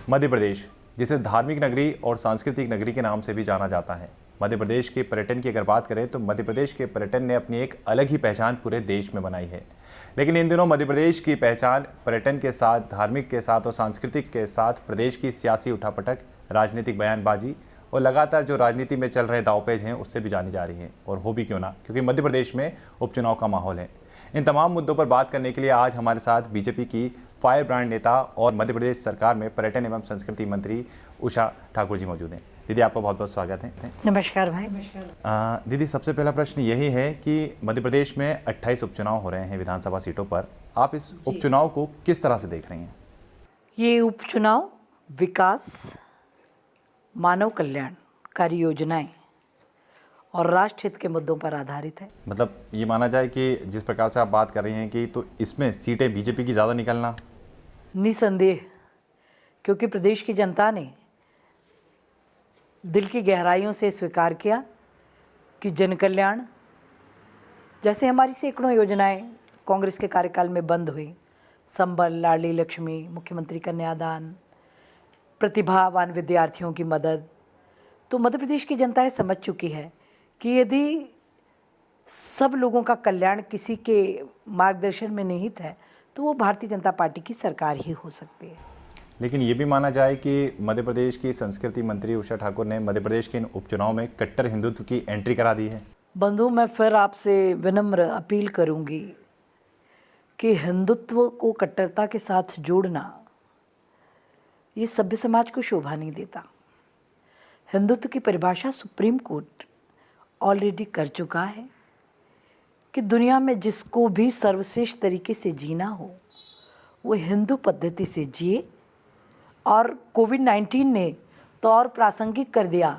मध्य प्रदेश, जिसे धार्मिक नगरी और सांस्कृतिक नगरी के नाम से भी जाना जाता है। मध्य प्रदेश के पर्यटन की अगर बात करें तो मध्य प्रदेश के पर्यटन ने अपनी एक अलग ही पहचान पूरे देश में बनाई है। लेकिन इन दिनों मध्य प्रदेश की पहचान पर्यटन के साथ, धार्मिक के साथ और सांस्कृतिक के साथ प्रदेश की सियासी उठापटक, राजनीतिक बयानबाजी और लगातार जो राजनीति में चल रहे दांवपेच हैं उससे भी जानी जा रही है। और हो भी क्यों ना, क्योंकि मध्य प्रदेश में उपचुनाव का माहौल है। इन तमाम मुद्दों पर बात करने के लिए आज हमारे साथ बीजेपी की फायर ब्रांड नेता और मध्य प्रदेश सरकार में पर्यटन एवं संस्कृति मंत्री उषा ठाकुर जी मौजूद हैं। दीदी, आपका बहुत बहुत स्वागत है। नमस्कार भाई। दीदी, सबसे पहला प्रश्न यही है कि मध्य प्रदेश में 28 उपचुनाव हो रहे हैं विधानसभा सीटों पर। आप इस उपचुनाव को किस तरह से देख रही हैं? ये उपचुनाव विकास, मानव कल्याण, कार्य योजनाएं और राष्ट्र हित के मुद्दों पर आधारित है। मतलब ये माना जाए कि जिस प्रकार से आप बात कर रही हैं कि तो इसमें सीटें बीजेपी की ज़्यादा निकलना निसंदेह, क्योंकि प्रदेश की जनता ने दिल की गहराइयों से स्वीकार किया कि जन कल्याण, जैसे हमारी सैकड़ों योजनाएं कांग्रेस के कार्यकाल में बंद हुई, संबल, लाडली लक्ष्मी, मुख्यमंत्री कन्यादान, प्रतिभावान विद्यार्थियों की मदद, तो मध्य प्रदेश की जनता ये समझ चुकी है कि यदि सब लोगों का कल्याण किसी के मार्गदर्शन में निहित है तो वो भारतीय जनता पार्टी की सरकार ही हो सकती है। लेकिन ये भी माना जाए कि मध्य प्रदेश की संस्कृति मंत्री उषा ठाकुर ने मध्य प्रदेश के इन उपचुनाव में कट्टर हिंदुत्व की एंट्री करा दी है। बंधु, मैं फिर आपसे विनम्र अपील करूंगी कि हिंदुत्व को कट्टरता के साथ जोड़ना ये सभ्य समाज को शोभा नहीं देता। हिंदुत्व की परिभाषा सुप्रीम कोर्ट ऑलरेडी कर चुका है कि दुनिया में जिसको भी सर्वश्रेष्ठ तरीके से जीना हो वो हिंदू पद्धति से जिए। और कोविड-19 ने तो और प्रासंगिक कर दिया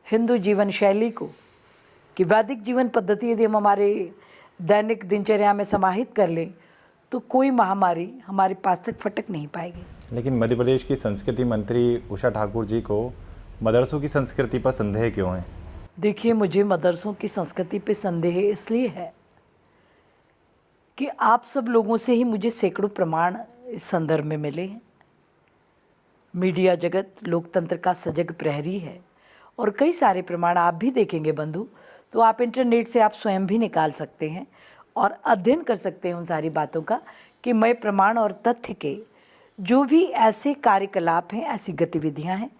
हिंदू जीवन शैली को कि वैदिक जीवन पद्धति यदि हम हमारे दैनिक दिनचर्या में समाहित कर लें तो कोई महामारी हमारे पास तक फटक नहीं पाएगी। लेकिन मध्य प्रदेश की संस्कृति मंत्री उषा ठाकुर जी को मदरसों की संस्कृति पर संदेह क्यों है? देखिए, मुझे मदरसों की संस्कृति पे संदेह इसलिए है कि आप सब लोगों से ही मुझे सैकड़ों प्रमाण इस संदर्भ में मिले हैं। मीडिया जगत लोकतंत्र का सजग प्रहरी है और कई सारे प्रमाण आप भी देखेंगे बंधु, तो आप इंटरनेट से आप स्वयं भी निकाल सकते हैं और अध्ययन कर सकते हैं उन सारी बातों का कि मैं प्रमाण और तथ्य के जो भी ऐसे कार्यकलाप हैं, ऐसी गतिविधियां हैं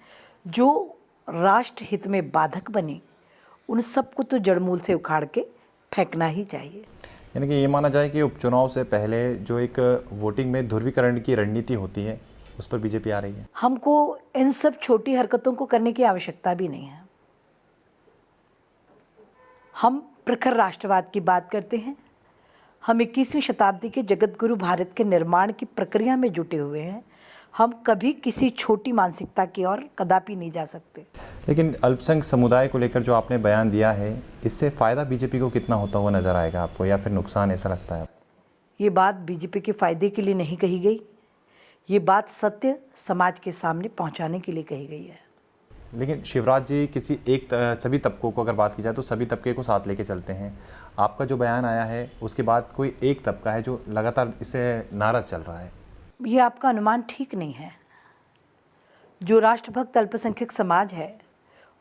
जो राष्ट्र हित में बाधक बने, उन सबको तो जड़मूल से उखाड़ के फेंकना ही चाहिए। यानी कि ये माना जाए कि उपचुनाव से पहले जो एक वोटिंग में ध्रुवीकरण की रणनीति होती है उस पर बीजेपी आ रही है। हमको इन सब छोटी हरकतों को करने की आवश्यकता भी नहीं है। हम प्रखर राष्ट्रवाद की बात करते हैं। हम 21वीं शताब्दी के जगत गुरु भारत के निर्माण की प्रक्रिया में जुटे हुए हैं। हम कभी किसी छोटी मानसिकता की ओर कदापि नहीं जा सकते। लेकिन अल्पसंख्यक समुदाय को लेकर जो आपने बयान दिया है, इससे फ़ायदा बीजेपी को कितना होता हुआ नजर आएगा आपको, या फिर नुकसान, ऐसा लगता है? ये बात बीजेपी के फायदे के लिए नहीं कही गई, ये बात सत्य समाज के सामने पहुंचाने के लिए कही गई है। लेकिन शिवराज जी किसी एक सभी तबकों को अगर बात की जाए तो सभी तबके को साथ लेके चलते हैं। आपका जो बयान आया है उसके बाद कोई एक तबका है जो लगातार इससे नाराज चल रहा है। ये आपका अनुमान ठीक नहीं है। जो राष्ट्रभक्त अल्पसंख्यक समाज है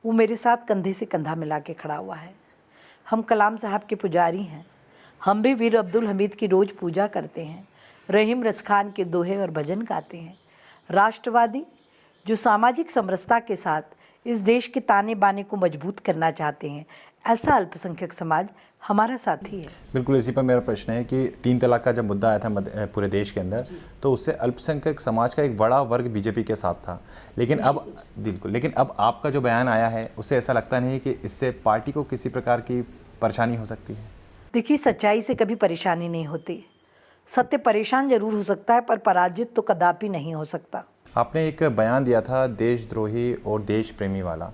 वो मेरे साथ कंधे से कंधा मिला के खड़ा हुआ है। हम कलाम साहब के पुजारी हैं। हम भी वीर अब्दुल हमीद की रोज़ पूजा करते हैं, रहीम रसखान के दोहे और भजन गाते हैं। राष्ट्रवादी जो सामाजिक समरसता के साथ इस देश के ताने बाने को मजबूत करना चाहते हैं, ऐसा अल्पसंख्यक समाज हमारा साथी है। बिल्कुल, इसी पर मेरा प्रश्न है कि 3 तलाक का जब मुद्दा आया था पूरे देश के अंदर, तो उससे अल्पसंख्यक समाज का एक बड़ा वर्ग बीजेपी के साथ था। लेकिन अब आपका जो बयान आया है उससे ऐसा लगता नहीं कि इससे पार्टी को किसी प्रकार की परेशानी हो सकती है? देखिए, सच्चाई से कभी परेशानी नहीं होती। सत्य परेशान जरूर हो सकता है पर पराजित तो कदापि नहीं हो सकता। आपने एक बयान दिया था देशद्रोही और देश प्रेमी वाला,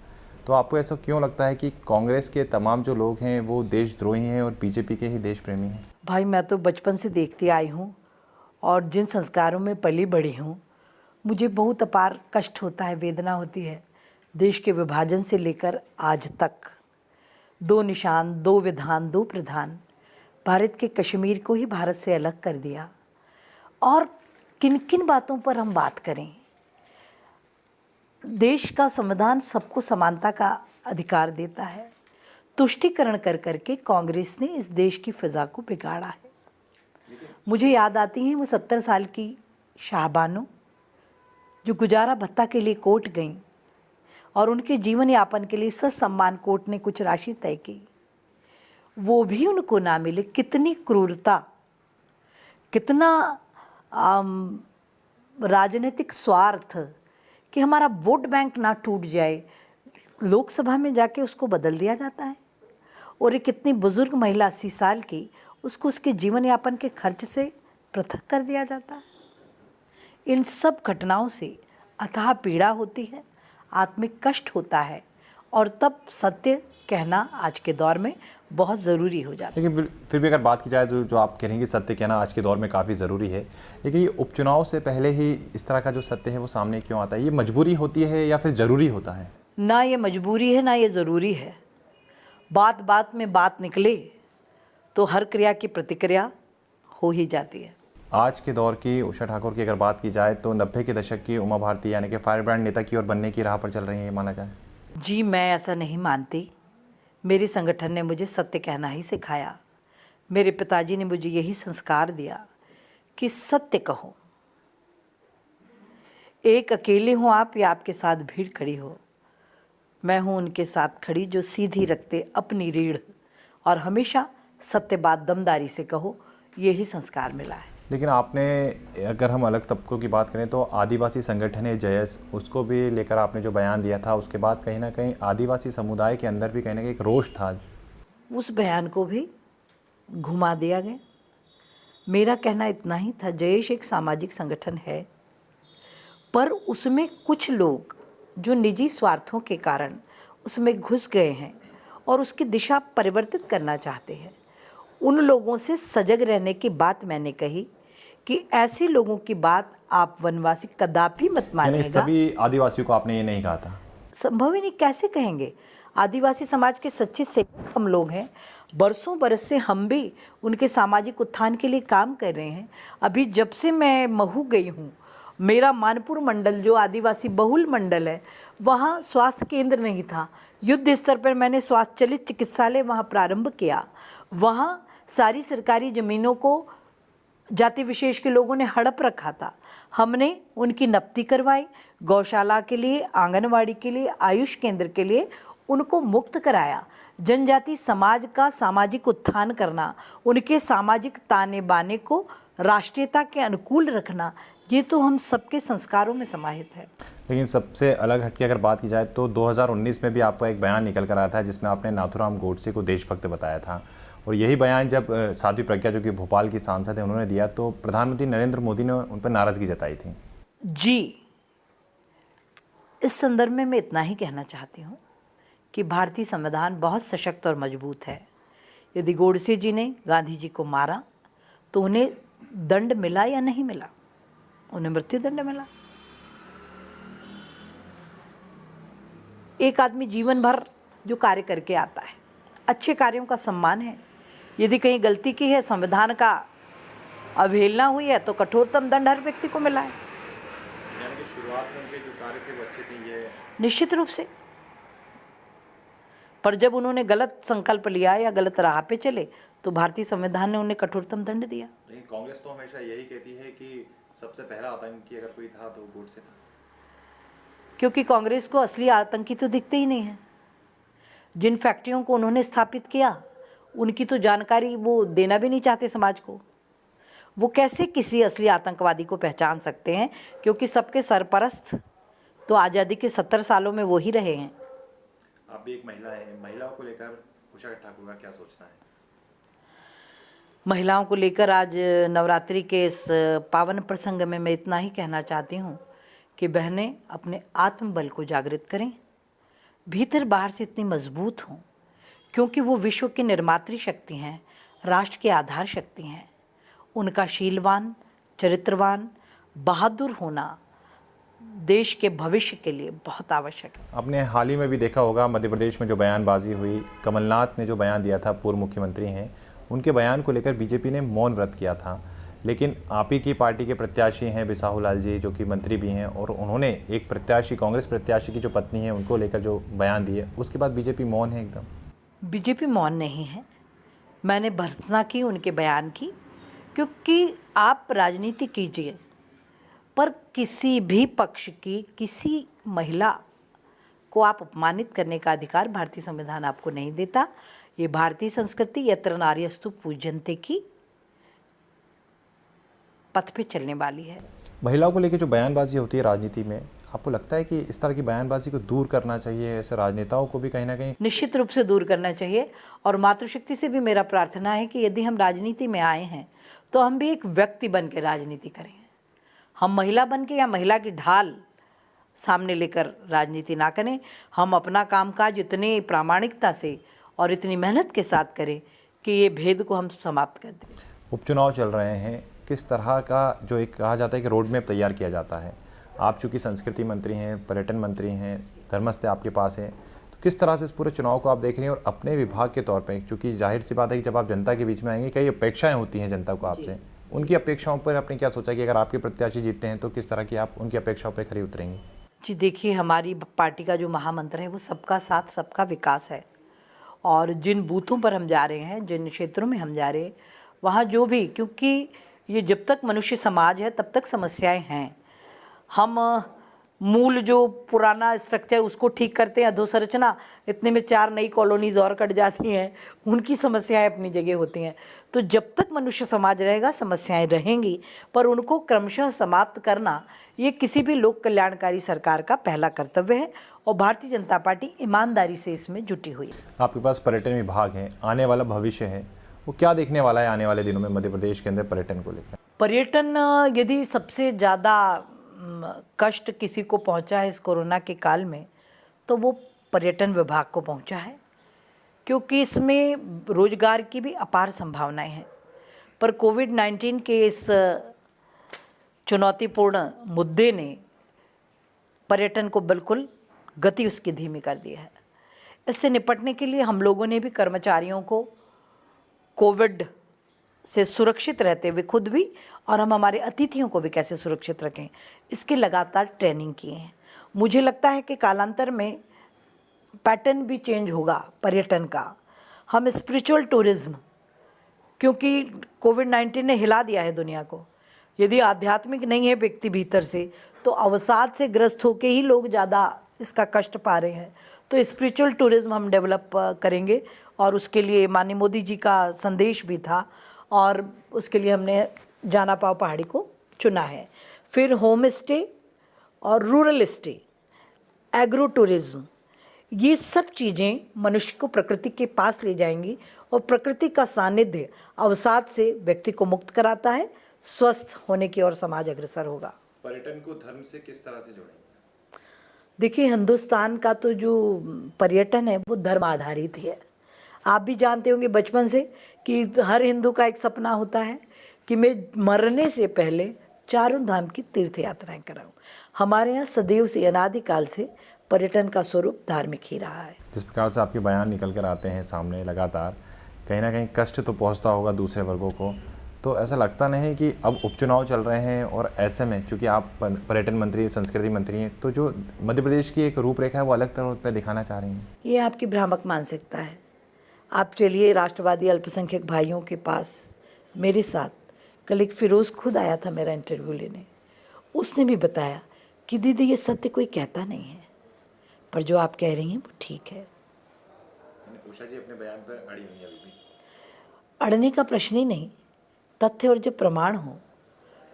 तो आपको ऐसा क्यों लगता है कि कांग्रेस के तमाम जो लोग हैं वो देशद्रोही हैं और बीजेपी के ही देश प्रेमी हैं? भाई, मैं तो बचपन से देखती आई हूँ और जिन संस्कारों में पली बड़ी हूँ, मुझे बहुत अपार कष्ट होता है, वेदना होती है। देश के विभाजन से लेकर आज तक 2 निशान, 2 विधान, 2 प्रधान, भारत के कश्मीर को ही भारत से अलग कर दिया। और किन किन बातों पर हम बात करें? देश का संविधान सबको समानता का अधिकार देता है। तुष्टीकरण कर करके कांग्रेस ने इस देश की फिजा को बिगाड़ा है। मुझे याद आती हैं वो 70 साल की शाहबानो जो गुजारा भत्ता के लिए कोर्ट गईं और उनके जीवन यापन के लिए ससम्मान कोर्ट ने कुछ राशि तय की, वो भी उनको ना मिले। कितनी क्रूरता, कितना राजनीतिक स्वार्थ कि हमारा वोट बैंक ना टूट जाए, लोकसभा में जाके उसको बदल दिया जाता है। और एक कितनी बुजुर्ग महिला 80 साल की, उसको उसके जीवन यापन के खर्च से पृथक कर दिया जाता है। इन सब घटनाओं से अथाह पीड़ा होती है, आत्मिक कष्ट होता है और तब सत्य कहना आज के दौर में बहुत ज़रूरी हो जाता है। लेकिन फिर भी अगर बात की जाए तो जो आप कह रहे हैं कि सत्य कहना आज के दौर में काफ़ी ज़रूरी है, लेकिन ये उपचुनाव से पहले ही इस तरह का जो सत्य है वो सामने क्यों आता है? ये मजबूरी होती है या फिर ज़रूरी होता है? ना ये मजबूरी है ना ये ज़रूरी है। बात बात में बात निकले तो हर क्रिया की प्रतिक्रिया हो ही जाती है। आज के दौर की उषा ठाकुर की अगर बात की जाए तो 90 के दशक की उमा भारती यानी कि फायर ब्रांड नेता की ओर बनने की राह पर चल रही है, ये माना जाए? जी, मैं ऐसा नहीं मानती। मेरे संगठन ने मुझे सत्य कहना ही सिखाया। मेरे पिताजी ने मुझे यही संस्कार दिया कि सत्य कहो। एक अकेले हो आप या आपके साथ भीड़ खड़ी हो, मैं हूँ उनके साथ खड़ी जो सीधी रखते अपनी रीढ़ और हमेशा सत्य बात दमदारी से कहो। यही संस्कार मिला है। लेकिन आपने, अगर हम अलग तबकों की बात करें तो आदिवासी संगठन है जयस, उसको भी लेकर आपने जो बयान दिया था, उसके बाद कहीं ना कहीं आदिवासी समुदाय के अंदर भी कहीं ना कहीं एक रोष था। उस बयान को भी घुमा दिया गया। मेरा कहना इतना ही था, जयेश एक सामाजिक संगठन है, पर उसमें कुछ लोग जो निजी स्वार्थों के कारण उसमें घुस गए हैं और उसकी दिशा परिवर्तित करना चाहते हैं, उन लोगों से सजग रहने की बात मैंने कही कि ऐसे लोगों की बात आप वनवासी कदापि मत मानिएगा। सभी आदिवासियों को आपने ये नहीं कहा था? संभव ही नहीं, कैसे कहेंगे? आदिवासी समाज के सच्चे सेवक हम लोग हैं। बरसों बरस से हम भी उनके सामाजिक उत्थान के लिए काम कर रहे हैं। अभी जब से मैं महू गई हूँ, मेरा मानपुर मंडल जो आदिवासी बहुल मंडल है, वहाँ स्वास्थ्य केंद्र नहीं था। युद्ध स्तर पर मैंने स्वास्थ्य चलित चिकित्सालय वहाँ प्रारंभ किया। वहाँ सारी सरकारी ज़मीनों को जाति विशेष के लोगों ने हड़प रखा था। हमने उनकी नप्ती करवाई, गौशाला के लिए, आंगनवाड़ी के लिए, आयुष केंद्र के लिए उनको मुक्त कराया। जनजाति समाज का सामाजिक उत्थान करना, उनके सामाजिक ताने बाने को राष्ट्रीयता के अनुकूल रखना, ये तो हम सबके संस्कारों में समाहित है। लेकिन सबसे अलग हटके अगर बात की जाए तो 2019 में भी आपका एक बयान निकल कर आया था जिसमें आपने नाथूराम गोडसे को देशभक्त बताया था, और यही बयान जब साध्वी प्रज्ञा जो कि भोपाल की सांसद है उन्होंने दिया तो प्रधानमंत्री नरेंद्र मोदी ने उन पर नाराज़गी जताई थी। जी, इस संदर्भ में मैं इतना ही कहना चाहती हूँ कि भारतीय संविधान बहुत सशक्त और मजबूत है। यदि गोडसे जी ने गांधी जी को मारा तो उन्हें दंड मिला या नहीं मिला? उन्हें मृत्यु दंड मिला। एक आदमी जीवन भर जो कार्य करके आता है, अच्छे कार्यों का सम्मान है। यदि कहीं गलती की है, संविधान का अवहेलना हुई है, तो कठोरतम दंड हर व्यक्ति को मिला है। यानी कि शुरुआत में उनके जो कार्य थे वो अच्छे थे, ये निश्चित रूप से। पर जब उन्होंने गलत संकल्प लिया या गलत राह पे चले तो भारतीय संविधान ने उन्हें कठोरतम दंड दिया। लेकिन कांग्रेस तो हमेशा यही कहती है कि सबसे पहला आतंकी अगर कोई था तो गोडसे था। क्योंकि कांग्रेस को असली आतंकी तो दिखते ही नहीं है। जिन फैक्ट्रियों को उन्होंने स्थापित किया उनकी तो जानकारी वो देना भी नहीं चाहते समाज को। वो कैसे किसी असली आतंकवादी को पहचान सकते हैं, क्योंकि सबके सरपरस्त तो आज़ादी के 70 सालों में वो ही रहे हैं। आप भी एक महिला हैं, महिलाओं को लेकर उषा ठाकुर का क्या सोचना है? महिलाओं को लेकर आज नवरात्रि के इस पावन प्रसंग में मैं इतना ही कहना चाहती हूँ कि बहनें अपने आत्मबल को जागृत करें, भीतर बाहर से इतनी मजबूत हों, क्योंकि वो विश्व की निर्मात्री शक्ति हैं, राष्ट्र की आधार शक्ति हैं। उनका शीलवान, चरित्रवान, बहादुर होना देश के भविष्य के लिए बहुत आवश्यक है। आपने हाल ही में भी देखा होगा मध्य प्रदेश में जो बयानबाजी हुई, कमलनाथ ने जो बयान दिया था, पूर्व मुख्यमंत्री हैं, उनके बयान को लेकर बीजेपी ने मौन व्रत किया था। लेकिन आप ही की पार्टी के प्रत्याशी हैं बिसाहू लाल जी, जो कि मंत्री भी हैं, और उन्होंने एक प्रत्याशी, कांग्रेस प्रत्याशी की जो पत्नी है उनको लेकर जो बयान दिए, उसके बाद बीजेपी मौन है एकदम। बीजेपी मौन नहीं है। मैंने भर्त्सना की उनके बयान की, क्योंकि आप राजनीति कीजिए पर किसी भी पक्ष की किसी महिला को आप अपमानित करने का अधिकार भारतीय संविधान आपको नहीं देता। ये भारतीय संस्कृति यत्र नार्यस्तु पूज्यन्ते की पथ पे चलने वाली है। महिलाओं को लेकर जो बयानबाजी होती है राजनीति में, आपको लगता है कि इस तरह की बयानबाजी को दूर करना चाहिए? ऐसे राजनेताओं को भी कहीं ना कहीं निश्चित रूप से दूर करना चाहिए। और मातृशक्ति से भी मेरा प्रार्थना है कि यदि हम राजनीति में आए हैं तो हम भी एक व्यक्ति बन के राजनीति करें। हम महिला बन के या महिला की ढाल सामने लेकर राजनीति ना करें। हम अपना कामकाज इतनी प्रामाणिकता से और इतनी मेहनत के साथ करें कि ये भेद को हम समाप्त कर दें। उपचुनाव चल रहे हैं, किस तरह का जो एक कहा जाता है कि रोड मैप तैयार किया जाता है? आप चूँकि संस्कृति मंत्री हैं, पर्यटन मंत्री हैं, धर्मस्थ आपके पास हैं, तो किस तरह से इस पूरे चुनाव को आप देख रहे हैं? और अपने विभाग के तौर पे, क्योंकि जाहिर सी बात है कि जब आप जनता के बीच में आएंगे, कई अपेक्षाएं होती हैं जनता को आपसे, उनकी अपेक्षाओं पर आपने क्या सोचा कि अगर आपके प्रत्याशी जीतते हैं तो किस तरह की आप उनकी अपेक्षाओं पर खरी उतरेंगे? जी देखिए, हमारी पार्टी का जो महामंत्र है वो सबका साथ सबका विकास है। और जिन बूथों पर हम जा रहे हैं, जिन क्षेत्रों में हम जा रहे हैं, वहाँ जो भी, क्योंकि ये जब तक मनुष्य समाज है तब तक समस्याएं हैं। हम मूल जो पुराना स्ट्रक्चर उसको ठीक करते हैं, अधोसंरचना, इतने में 4 नई कॉलोनीज और कट जाती हैं, उनकी समस्याएं अपनी जगह होती हैं। तो जब तक मनुष्य समाज रहेगा समस्याएं रहेंगी, पर उनको क्रमशः समाप्त करना ये किसी भी लोक कल्याणकारी सरकार का पहला कर्तव्य है और भारतीय जनता पार्टी ईमानदारी से इसमें जुटी हुई है। आपके पास पर्यटन विभाग है, आने वाला भविष्य है, वो क्या देखने वाला है आने वाले दिनों में मध्य प्रदेश के अंदर पर्यटन को लेकर? पर्यटन, यदि सबसे ज़्यादा कष्ट किसी को पहुंचा है इस कोरोना के काल में तो वो पर्यटन विभाग को पहुंचा है, क्योंकि इसमें रोजगार की भी अपार संभावनाएं हैं। पर कोविड-19 के इस चुनौतीपूर्ण मुद्दे ने पर्यटन को बिल्कुल गति उसकी धीमी कर दी है। इससे निपटने के लिए हम लोगों ने भी कर्मचारियों को कोविड से सुरक्षित रहते हुए खुद भी और हम हमारे अतिथियों को भी कैसे सुरक्षित रखें, इसकी लगातार ट्रेनिंग किए हैं। मुझे लगता है कि कालांतर में पैटर्न भी चेंज होगा पर्यटन का। हम स्पिरिचुअल टूरिज्म, क्योंकि कोविड-19 ने हिला दिया है दुनिया को, यदि आध्यात्मिक नहीं है व्यक्ति भीतर से तो अवसाद से ग्रस्त होकर ही लोग ज़्यादा इसका कष्ट पा रहे हैं। तो स्पिरिचुअल टूरिज्म हम डेवलप करेंगे और उसके लिए माननीय मोदी जी का संदेश भी था और उसके लिए हमने जाना पाव पहाड़ी को चुना है। फिर होम स्टे और रूरल स्टे, एग्रो टूरिज्म, ये सब चीज़ें मनुष्य को प्रकृति के पास ले जाएंगी और प्रकृति का सानिध्य अवसाद से व्यक्ति को मुक्त कराता है, स्वस्थ होने की ओर समाज अग्रसर होगा। पर्यटन को धर्म से किस तरह से जोड़ेंगे? देखिए, हिंदुस्तान का तो जो पर्यटन है वो धर्म आधारित ही है। आप भी जानते होंगे बचपन से कि हर हिंदू का एक सपना होता है कि मैं मरने से पहले चारों धाम की तीर्थ यात्राएं कराऊं। हमारे यहाँ सदैव से अनादिकाल से पर्यटन का स्वरूप धार्मिक ही रहा है। जिस प्रकार से आपके बयान निकल कर आते हैं सामने लगातार, कहीं ना कहीं कष्ट तो पहुंचता होगा दूसरे वर्गों को, तो ऐसा लगता नहीं कि अब उपचुनाव चल रहे हैं और ऐसे में चूँकि आप पर्यटन मंत्री, संस्कृति मंत्री हैं, तो जो मध्य प्रदेश की एक रूपरेखा है वो अलग तरह पर दिखाना चाह रही हैं? ये आपकी भ्रामक मानसिकता है। आप चलिए राष्ट्रवादी अल्पसंख्यक भाइयों के पास, मेरे साथ कल एक फिरोज़ खुद आया था मेरा इंटरव्यू लेने। उसने भी बताया कि दीदी ये सत्य कोई कहता नहीं है, पर जो आप कह रही हैं वो ठीक है। उषा जी अपने बयान पर अड़ी हुई हैं अभी भी? अड़ने का प्रश्न ही नहीं, तथ्य और जब प्रमाण हो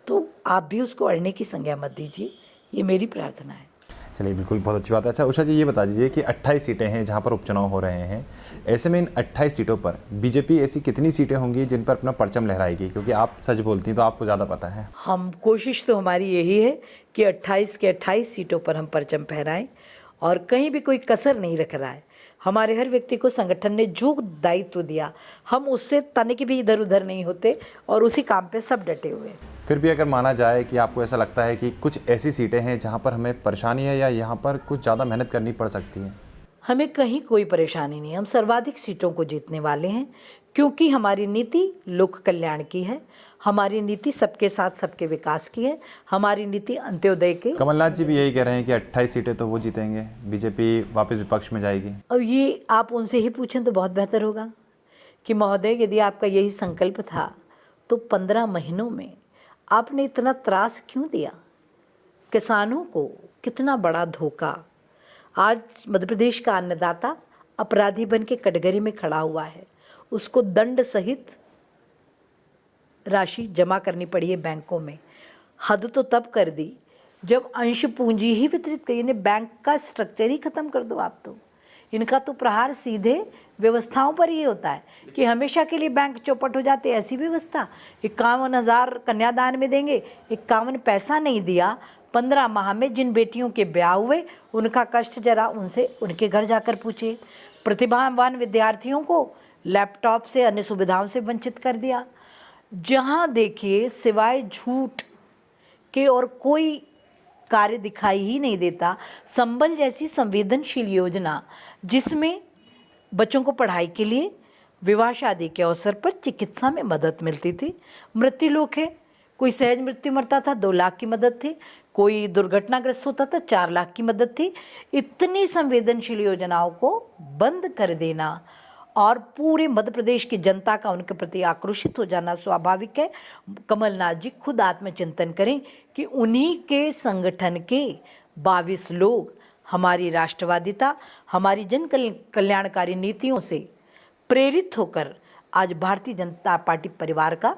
तो आप भी उसको अड़ने की संज्ञा मत दीजिए, ये मेरी प्रार्थना है। चलिए, बिल्कुल, बहुत अच्छी बात है। अच्छा उषा जी, ये बता दीजिए कि 28 सीटें हैं जहां पर उपचुनाव हो रहे हैं, ऐसे में इन 28 सीटों पर बीजेपी ऐसी कितनी सीटें होंगी जिन पर अपना परचम लहराएगी? क्योंकि आप सच बोलती हैं तो आपको ज़्यादा पता है। हम कोशिश तो हमारी यही है कि 28 के 28 सीटों पर हम परचम फहराएं और कहीं भी कोई कसर नहीं रख रहा है। हमारे हर व्यक्ति को संगठन ने जो दायित्व दिया, हम उससे तनिक भी इधर उधर नहीं होते और उसी काम पे सब डटे हुए हैं। फिर भी अगर माना जाए कि आपको ऐसा लगता है कि कुछ ऐसी सीटें हैं जहां पर हमें परेशानी है या यहाँ पर कुछ ज़्यादा मेहनत करनी पड़ सकती है? हमें कहीं कोई परेशानी नहीं, हम सर्वाधिक सीटों को जीतने वाले हैं, क्योंकि हमारी नीति लोक कल्याण की है, हमारी नीति सबके साथ सबके विकास की है, हमारी नीति अंत्योदय के। कमलनाथ जी भी यही कह रहे हैं कि 28 सीटें तो वो जीतेंगे, बीजेपी वापस विपक्ष में जाएगी। और ये आप उनसे ही पूछें तो बहुत बेहतर होगा कि महोदय यदि आपका यही संकल्प था तो 15 महीनों में आपने इतना त्रास क्यों दिया किसानों को? कितना बड़ा धोखा। आज मध्य प्रदेश का अन्नदाता अपराधी बन के कटघरे में खड़ा हुआ है, उसको दंड सहित राशि जमा करनी पड़ी है बैंकों में। हद तो तब कर दी जब अंश पूंजी ही वितरित की, यानी बैंक का स्ट्रक्चर ही खत्म कर दो आप तो। इनका तो प्रहार सीधे व्यवस्थाओं पर ही होता है कि हमेशा के लिए बैंक चौपट हो जाते। ऐसी व्यवस्था 51,000 कन्यादान में देंगे, 51 पैसा नहीं दिया। 15 माह में जिन बेटियों के ब्याह हुए उनका कष्ट जरा उनसे उनके घर जाकर पूछिए। प्रतिभावान विद्यार्थियों को लैपटॉप से अन्य सुविधाओं से वंचित कर दिया। जहाँ देखिए सिवाय झूठ के और कोई कार्य दिखाई ही नहीं देता। संबल जैसी संवेदनशील योजना जिसमें बच्चों को पढ़ाई के लिए, विवाह शादी के अवसर पर चिकित्सा में मदद मिलती थी। मृत्यु लोक है, कोई सहज मृत्यु मरता था 2 लाख की मदद थी, कोई दुर्घटनाग्रस्त होता था 4 लाख की मदद थी। इतनी संवेदनशील योजनाओं को बंद कर देना और पूरे मध्य प्रदेश की जनता का उनके प्रति आक्रोशित हो जाना स्वाभाविक है। कमलनाथ जी खुद आत्मचिंतन करें कि उन्हीं के संगठन के 22 लोग हमारी राष्ट्रवादिता, हमारी जन कल्याणकारी नीतियों से प्रेरित होकर आज भारतीय जनता पार्टी परिवार का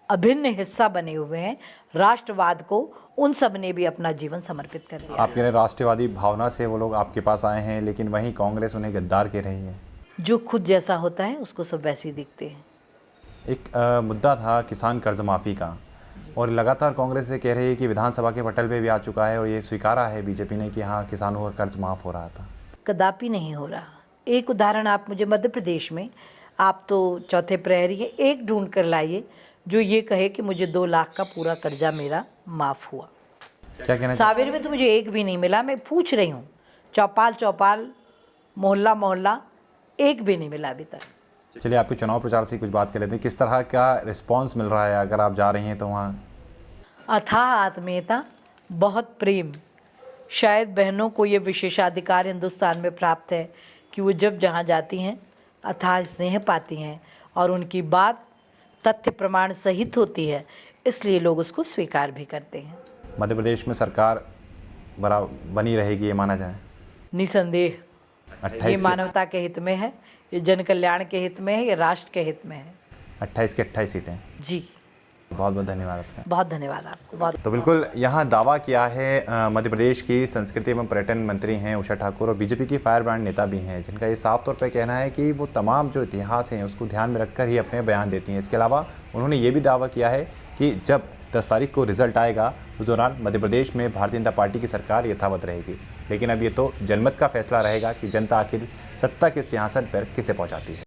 अभिन्न हिस्सा बने हुए हैं। राष्ट्रवाद को उन सब ने भी अपना जीवन समर्पित कर दिया। आप कह रहे हैं राष्ट्रवादी भावना से वो लोग आपके पास आए हैं, लेकिन वहीं कांग्रेस उन्हें गद्दार कह रही है। जो खुद जैसा होता है उसको सब वैसे ही दिखते हैं। एक मुद्दा था किसान कर्ज माफ़ी का, और लगातार कांग्रेस से कह रही है कि विधानसभा के पटल पे भी आ चुका है और ये स्वीकारा है बीजेपी ने कि हाँ किसानों का कर्ज माफ़ हो रहा था। कदापि नहीं हो रहा। एक उदाहरण आप मुझे मध्य प्रदेश में, आप तो चौथे प्रहरी है, एक ढूंढ कर लाइए जो ये कहे कि मुझे 2 लाख का पूरा कर्जा मेरा माफ़ हुआ। क्या कहना सावेर में तो मुझे एक भी नहीं मिला। मैं पूछ रही हूँ चौपाल चौपाल, मोहल्ला मोहल्ला, एक भी नहीं मिला अभी तक। चलिए आपके चुनाव प्रचार से कुछ बात कर लेते हैं। किस तरह का रिस्पांस मिल रहा है अगर आप जा रही हैं तो वहाँ? अथाह आत्मीयता, बहुत प्रेम। शायद बहनों को ये विशेषाधिकार हिंदुस्तान में प्राप्त है कि वो जब जहाँ जाती हैं अथाह स्नेह पाती हैं और उनकी बात तथ्य प्रमाण सहित होती है, इसलिए लोग उसको स्वीकार भी करते हैं। मध्य प्रदेश में सरकार बनी रहेगी ये माना जाए? निसंदेह। ये मानवता के हित में है, ये जन कल्याण के हित में है, ये राष्ट्र के हित में है। 28 की 28 सीटें। जी बहुत बहुत धन्यवाद आपका। बहुत धन्यवाद आपको। बहुत तो बिल्कुल यहाँ दावा किया है मध्य प्रदेश की संस्कृति एवं पर्यटन मंत्री हैं उषा ठाकुर, और बीजेपी की फायर ब्रांड नेता भी हैं, जिनका ये साफ तौर पर कहना है कि वो तमाम जो इतिहास हैं उसको ध्यान में रखकर ही अपने बयान देती हैं। इसके अलावा उन्होंने ये भी दावा किया है कि जब 10 तारीख को रिजल्ट आएगा उस दौरान मध्य प्रदेश में भारतीय जनता पार्टी की सरकार यथावत रहेगी। लेकिन अब ये तो जनमत का फैसला रहेगा कि जनता आखिर सत्ता के सिंहासन पर किसे पहुँचाती है।